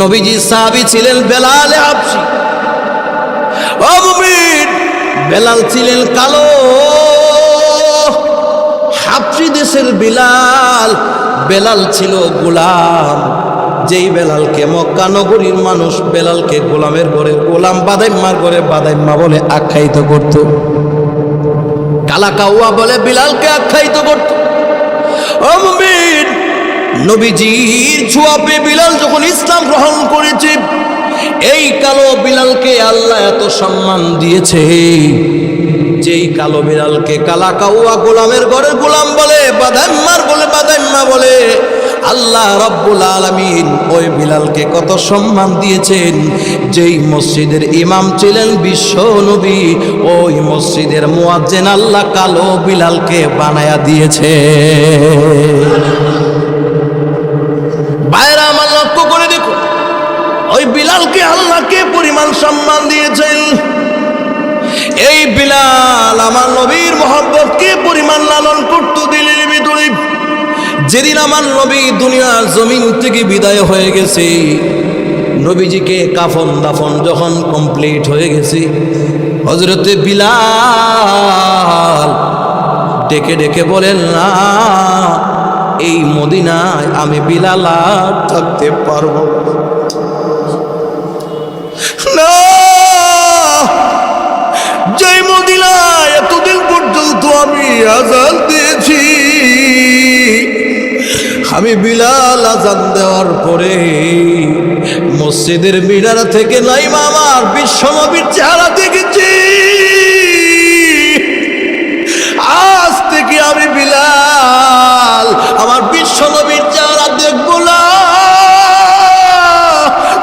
নবীজি সাহাবী ছিলেন বেলাল হাবশী। ও মুমিন, বেলাল ছিলেন কালো হাবশী দেশের বিলাল। বেলাল ছিল গোলাম। যেই বেলালকে মক্কা নগরীর মানুষ বেলালকে গোলামের ঘরে গোলাম, বাদাইম্মার ঘরে বাদাইম্মা বলে আখ্যায়িত করত, কালা কাউয়া বলে বিলালকে আখ্যায়িত করত। ও মুমিন, নবীজির ছোঁয়া পেয়ে বিলাল যখন ইসলাম গ্রহণ করেছে, এই কালো বিলালকে আল্লাহ এত সম্মান দিয়েছে। যেই কালো বিলালকে কালা কাউয়া গোলামের ঘরে গোলাম বলে, বাদাইম্মার বলে বাদাইম্মা বলে, আল্লাহ রব্বুল আলামিন ওই বিলালকে কত সম্মান দিয়েছেন। যেই মসজিদের ইমাম ছিলেন বিশ্ব নবী, ওই মসজিদের মুয়াজ্জিন আল্লাহ কালো বিলালকে বানায়া দিয়েছে। ভাইরা আমার, লক্ষ্য করে দেখো ওই বিলালকে আল্লাহ কে পরিমাণ সম্মান দিয়েছেন। এই বিলাল আমার নবীর মহব্বত কে পরিমাণ লালন করত দিলের ভিতরে। যেদিন আমার নবী দুনিয়ার জমিন থেকে বিদায় হয়ে গেছে, নবীজিকে কাফন দাফন যখন কমপ্লিট হয়ে গেছে, হযরতে বিলাল ডেকে ডেকে বলেন, না, এই মদিনায় আমি বিলাল আর থাকতে পারবো না। যেই মদিনায় এতদিন পর্যন্ত আমি আযান দিয়েছি, আমি বিলাল আযান দেওয়ার পরে মসজিদের মিনার থেকে নাইমা আমার বিশ্বনবীর চেহারা দেখেছি। আজ থেকে আমি বিলাল আমার বিশ্বনবীর চেহারা দেখবো না।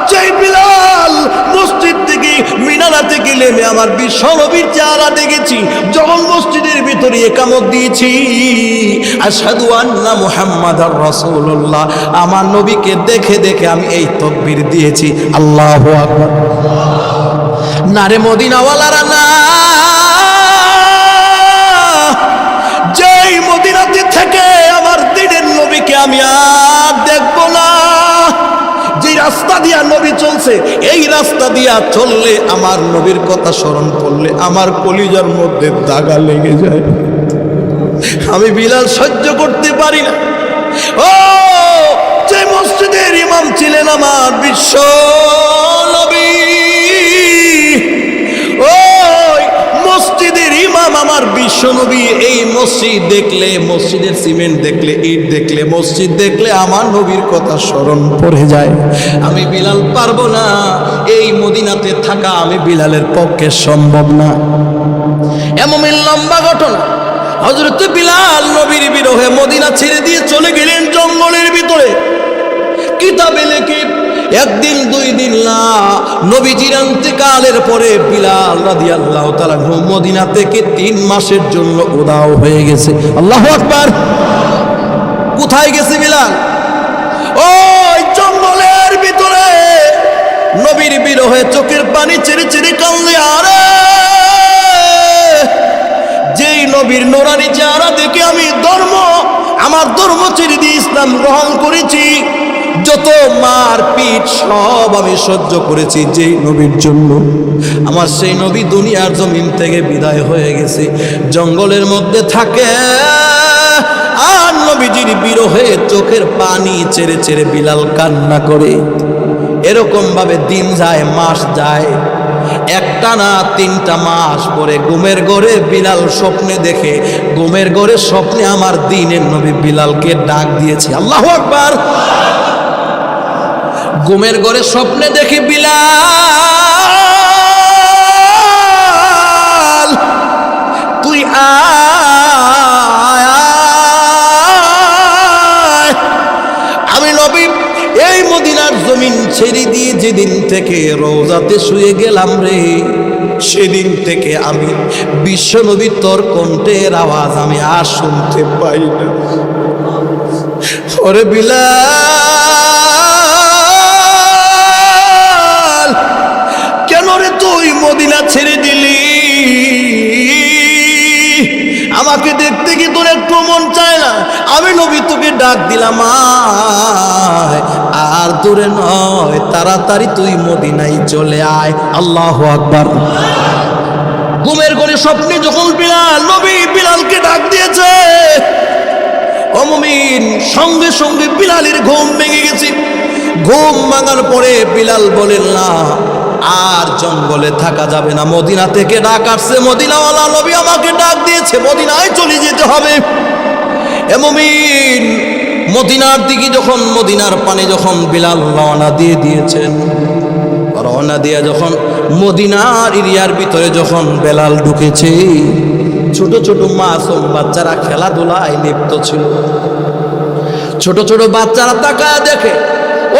যেই বিলাল মসজিদ থেকে মিনারা থেকে নেমে আমার বিশ্বনবীর চেহারা দেখেছি, যখন মসজিদের ভিতরে ইকামত দিয়েছি, আশহাদু আন্না মুহাম্মাদার রাসূলুল্লাহ, আমার নবীকে দেখে দেখে আমি এই তাকবীর দিয়েছি, আল্লাহু আকবার। নারে মদিনাওয়ালারা না, যেই মদিনাতে থেকে আমার দিনের নবীকে আমি আর দেখবো না। যে রাস্তা দিয়া নবী চলছে, এই রাস্তা দিয়া চললে আমার নবীর কথা স্মরণ করলে আমার কলিজার মধ্যে দাগা লেগে যায়। আমি বিলাল সহ্য করতে পারি না। ও যে মসজিদের ইমাম ছিলেন আমার বিশ্ব নবী, ওই মসজিদের ইমাম আমার বিশ্ব নবী, এই মসজিদ দেখলে, মসজিদের সিমেন্ট দেখলে, ইট দেখলে, মসজিদ দেখলে আমার নবীর কথা স্মরণ পড়ে যায়। আমি বিলাল পারবো না, এই মদিনাতে থাকা আমি বিলালের পক্ষে সম্ভব না। এমন লম্বা ঘটনা। হযরত বিলাল নবীর বিরহে মদিনা ছেড়ে দিয়ে চলে গেলেন জঙ্গলের ভিতরে। কিতাবে লেখে একদিন দুই দিন না, নবীজির ইন্তেকালের পরে বিলাল রাদিয়াল্লাহু তাআলা মদিনা থেকে 3 মাসের জন্য উধাও হয়ে গেছে। আল্লাহু আকবার। কোথায় গেছে বিলাল? ওই জঙ্গলের ভিতরে নবীর বিরহে চোখের পানি ছেড়ে ছেড়ে কান্দে। আরে যেই নবীর নোরানি চেহারা দেখে আমি আমার ধর্ম ছেড়ে দিয়ে ইসলাম গ্রহণ করেছি, যত মার পিঠ সব আমি সহ্য করেছি যেই নবীর জন্য। আমার সেই নবী দুনিয়ার জমিন থেকে বিদায় হয়ে গেছে, জঙ্গলের মধ্যে থাকে। আর নবীজির বিরহে চোখের পানি ছেড়ে ছেড়ে বিলাল কান্না করে। এরকম ভাবে দিন যায়, মাস যায়, একটা না 3টা মাস পরে ঘুমের ঘরে বিলাল স্বপ্নে দেখে, ঘুমের ঘরে স্বপ্নে আমার দ্বীনের নবী বিলালকে ডাক দিয়েছে। আল্লাহু আকবার। ঘুমের ঘরে স্বপ্নে দেখে, বিলাল তুই আয়, আমি নবী এই মদিনার জমিন ছেড়ে দিয়ে যেদিন থেকে রওজাতে শুয়ে গেলাম রে, সেদিন থেকে আমি বিশ্ব নবী তোর কণ্ঠের আওয়াজ আমি আর শুনতে পাই না। ওরে বিলাল, কেন রে তুই মদিনা ছেড়ে দিলি? আমাকে দেখতে কি তোর একটু মন চায় না? আমি নবী তোকে ডাক দিলাম, আর দূরে নয়, তাড়াতাড়ি তুই মদিনায় চলে আয়। আল্লাহু আকবার। ঘুমের ঘরে স্বপ্নে যখন বিলাল, নবী বিলালকে ডাক দিয়েছে, ও মুমিন, সঙ্গে সঙ্গে বিলালের ঘুম ভেঙে গেছে। ঘুম ভাঙার পরে বিলাল বলেন, না আর জঙ্গলে থাকা যাবে না, মদিনা থেকে ডাক আসছে, মদিনাওয়ালা নবী আমাকে ডাক দিয়েছে, মদিনায় চলে যেতে হবে। এ মুমিন, মদিনার দিকে যখন, মদিনার পানে যখন বিলাল রওনা দিয়ে দিয়েছেন, রওনা দিয়ে যখন মদিনার এরিয়ার ভিতরে যখন বেলাল ঢুকেছে, ছোট ছোট মাসুম বাচ্চারা খেলাধুলায় লিপ্ত ছিল। ছোট ছোট বাচ্চারা তাকায় দেখে,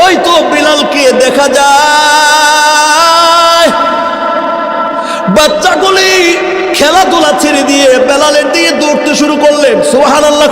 ওই তো বিলালকে দেখা যায়। বাচ্চাগুলি খেলাধুলা ছেড়ে দিয়ে বেলালের দিকে দৌড়তে শুরু করলেন। সুবহানাল্লাহ।